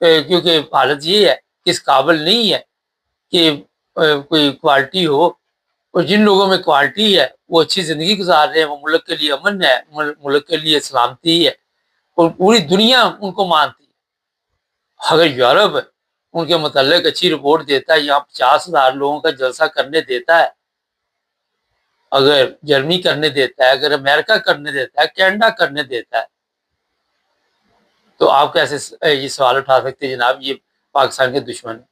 کیونکہ حالت یہ ہے کہ اس قابل نہیں ہے کہ کوئی کوالٹی ہو، اور جن لوگوں میں کوالٹی ہے وہ اچھی زندگی گزار رہے ہیں، وہ ملک کے لیے امن ہے، ملک کے لیے سلامتی ہے، اور پوری دنیا ان کو مانتی ہے۔ اگر یورپ ان کے متعلق اچھی رپورٹ دیتا ہے، یہاں 50,000 لوگوں کا جلسہ کرنے دیتا ہے، اگر جرمنی کرنے دیتا ہے، اگر امریکہ کرنے دیتا ہے، کینیڈا کرنے دیتا ہے، تو آپ کیسے یہ سوال اٹھا سکتے ہیں جناب یہ پاکستان کے دشمن ہیں؟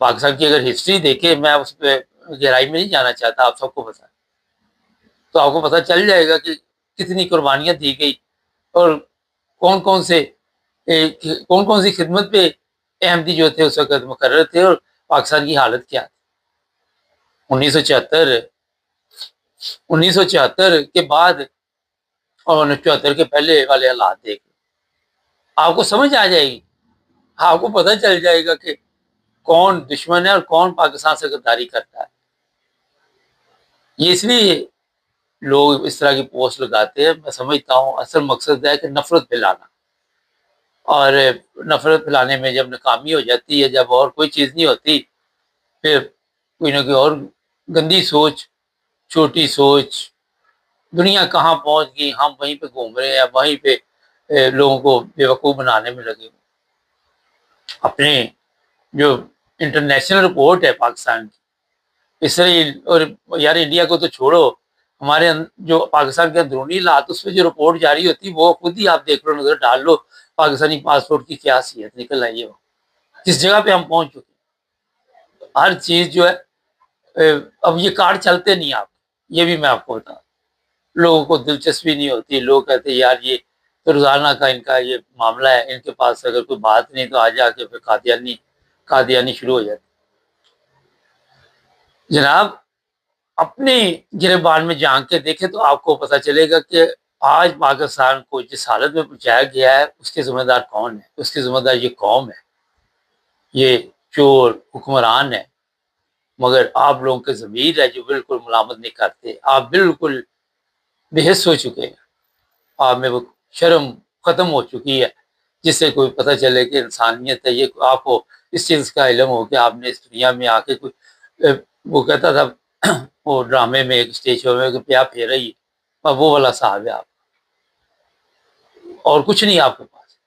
پاکستان کی اگر ہسٹری دیکھیں، میں اس پہ گہرائی میں نہیں جانا چاہتا، آپ سب کو پتا ہے، تو آپ کو پتہ چل جائے گا کہ کتنی قربانیاں دی گئی، اور کون کون سی خدمت پہ احمدی جو تھے اس وقت مقرر تھے، اور پاکستان کی حالت کیا تھی 1974 کے بعد اور 74 کے پہلے والے حالات دیکھ آپ کو سمجھ آ جائے گی، آپ کو پتہ چل جائے گا کہ کون دشمن ہے اور کون پاکستان سے غداری کرتا ہے۔ یہ اس لیے لوگ اس طرح کی پوسٹ لگاتے ہیں، میں سمجھتا ہوں اصل مقصد ہے کہ نفرت پھیلانا، اور نفرت پھیلانے میں جب ناکامی ہو جاتی ہے، جب اور کوئی چیز نہیں ہوتی، پھر کوئی نہ کوئی اور گندی سوچ، چھوٹی سوچ، دنیا کہاں پہنچ گئی، ہم وہیں پہ گھوم رہے ہیں، وہیں پہ لوگوں کو بیوقوف بنانے میں لگے۔ اپنے جو انٹرنیشنل رپورٹ ہے پاکستان کی، اسرائیل اور یار انڈیا کو تو چھوڑو، ہمارے جو پاکستان کے اندرونی حالات اس پہ جو رپورٹ جاری ہوتی وہ خود ہی آپ دیکھ لو، نظر ڈال لو، پاکستانی پاسپورٹ کی کیا حیثیت نکل آئی ہے، وہ کس جگہ پہ ہم پہنچ چکے ہیں۔ ہر چیز جو ہے، اب یہ کارڈ چلتے نہیں، آپ یہ بھی میں آپ کو بتا، لوگوں کو دلچسپی نہیں ہوتی، لوگ کہتے ہیں یار یہ تو روزانہ کا ان کا یہ معاملہ ہے، ان کے پاس اگر کوئی بات نہیں تو آ جا کے پھر قادیانی شروع ہو جاتی۔ جناب اپنے گریبان میں جھانک کے دیکھیں تو آپ کو پتہ چلے گا کہ آج پاکستان کو جس حالت میں پہنچایا گیا ہے اس کے ذمہ دار کون ہے؟ اس کے ذمہ دار یہ قوم ہے، یہ چور حکمران ہے، مگر آپ لوگوں کے ضمیر ہے جو بالکل ملامت نہیں کرتے، آپ بالکل بے حس ہو چکے ہیں، آپ میں وہ شرم ختم ہو چکی ہے جس سے کوئی پتہ چلے کہ انسانیت ہے، یہ آپ کو اس چیز کا علم ہو کہ آپ نے اس دنیا میں آ کے کوئی وہ کہتا تھا وہ ڈرامے میں ایک اسٹیج شو میں کہ پیا پھیرا ہی، وہ والا صاحب ہے آپ، اور کچھ نہیں آپ کے پاس۔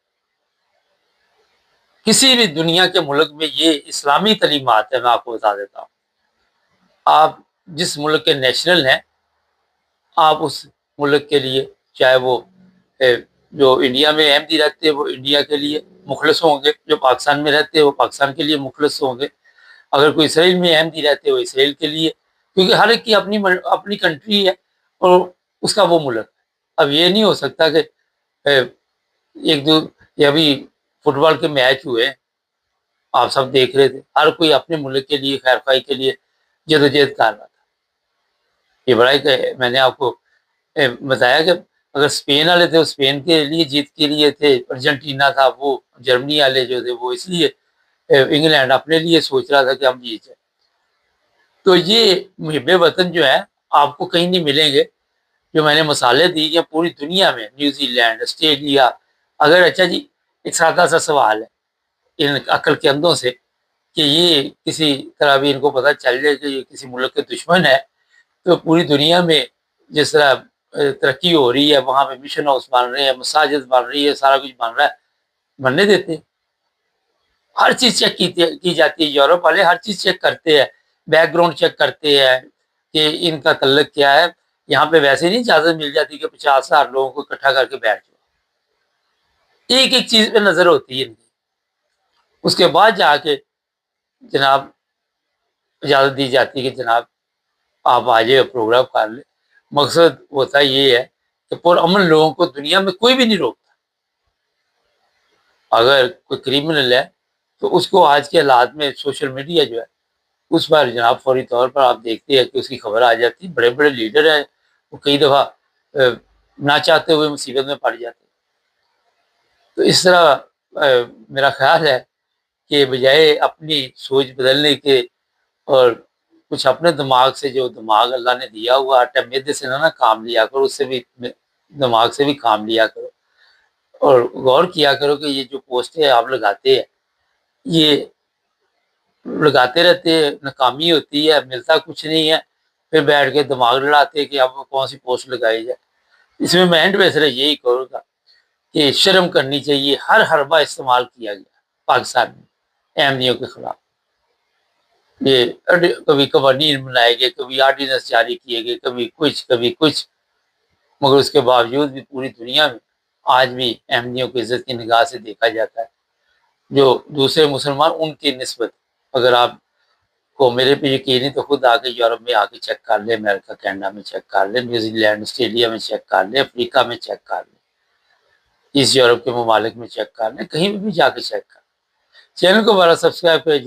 کسی بھی دنیا کے ملک میں یہ اسلامی تعلیمات ہے، میں آپ کو بتا دیتا ہوں، آپ جس ملک کے نیشنل ہیں، آپ اس ملک کے لیے چاہے وہ جو انڈیا میں احمدی رہتے ہیں وہ انڈیا کے لیے مخلص ہوں گے، جو پاکستان میں رہتے ہیں وہ پاکستان کے لیے مخلص ہوں گے، اگر کوئی اسرائیل میں احمدی رہتے وہ اسرائیل کے لیے، کیونکہ ہر ایک کی اپنی کنٹری ہے اور اس کا وہ ملک ہے۔ اب یہ نہیں ہو سکتا کہ ایک دو، یہ ابھی فٹ بال کے میچ ہوئے آپ سب دیکھ رہے تھے، ہر کوئی اپنے ملک کے لیے خیر خواہی کے لیے جدوجہد کر رہا تھا۔ یہ بڑا کہ میں نے آپ کو بتایا کہ اگر اسپین والے تھے وہ اسپین کے لیے جیت کے لیے تھے، ارجنٹینا تھا وہ، جرمنی والے جو تھے وہ اس لیے، انگلینڈ اپنے لیے سوچ رہا تھا کہ ہم جیت جائیں۔ تو یہ محب وطن جو ہے آپ کو کہیں نہیں ملیں گے، جو میں نے مثالیں دی ہیں پوری دنیا میں، نیوزی لینڈ، آسٹریلیا۔ اگر اچھا جی ایک سادہ سا سوال ہے ان عقل کے اندھوں سے کہ یہ کسی طرح بھی ان کو پتہ چل جائے کہ یہ کسی ملک کے دشمن ہے، تو پوری دنیا میں جس طرح ترقی ہو رہی ہے وہاں پہ مشن ہاؤس بن رہے ہیں، مساجد بن رہی ہے، سارا کچھ بن رہا ہے، بننے دیتے ہیں۔ ہر چیز چیک کی جاتی ہے، یورپ والے ہر چیز چیک کرتے ہیں، بیک گراؤنڈ چیک کرتے ہیں کہ ان کا تعلق کیا ہے۔ یہاں پہ ویسے نہیں اجازت مل جاتی کہ 50,000 لوگوں کو اکٹھا کر کے بیٹھ جاؤ، ایک ایک چیز پہ نظر ہوتی ہے ان کی، اس کے بعد جا کے جناب اجازت دی جاتی ہے کہ جناب آپ آ جائے پروگرام کر لیں۔ مقصد ہوتا یہ ہے کہ پرامن لوگوں کو دنیا میں کوئی بھی نہیں روکتا، اگر کوئی کریمنل ہے تو اس کو آج کے حالات میں سوشل میڈیا جو ہے اس پر جناب فوری طور پر آپ دیکھتے ہیں کہ اس کی خبر آ جاتی ہے، بڑے بڑے لیڈر ہیں وہ کئی دفعہ نہ چاہتے ہوئے مصیبت میں پڑ جاتے ہیں۔ تو اس طرح میرا خیال ہے کہ بجائے اپنی سوچ بدلنے کے اور کچھ اپنے دماغ سے، جو دماغ اللہ نے دیا ہوا آٹا میدے سے نہ کام لیا کرو، اس سے بھی دماغ سے بھی کام لیا کرو، اور غور کیا کرو کہ یہ جو پوسٹیں آپ لگاتے ہیں یہ لگاتے رہتے ہیں، ناکامی ہوتی ہے، ملتا کچھ نہیں ہے، پھر بیٹھ کے دماغ لڑاتے کہ اب کون سی پوسٹ لگائی جائے۔ اس میں اینڈ پہ صرف یہی کروں گا کہ شرم کرنی چاہیے، ہر حربہ استعمال کیا گیا پاکستان میں احمدیوں کے خلاف۔ یہ کبھی قوانین بنائے گئے، کبھی آرڈیننس جاری کیے گئے، کبھی کچھ، مگر اس کے باوجود بھی پوری دنیا میں آج بھی احمدیوں کی عزت کی نگاہ سے دیکھا جاتا ہے۔ جو دوسرے مسلمان ان کی نسبت، اگر آپ کو میرے پہ یقین ہے تو خود آ کے یورپ میں آ کے چیک کر لیں، امریکہ کینیڈا میں چیک کر لیں، نیوزی لینڈ آسٹریلیا میں چیک کر لیں، افریقہ میں چیک کر لیں، اس یورپ کے ممالک میں چیک کر لیں، کہیں بھی جا کے چیک کر لیں۔ چینل کو بڑا سبسکرائب کریں۔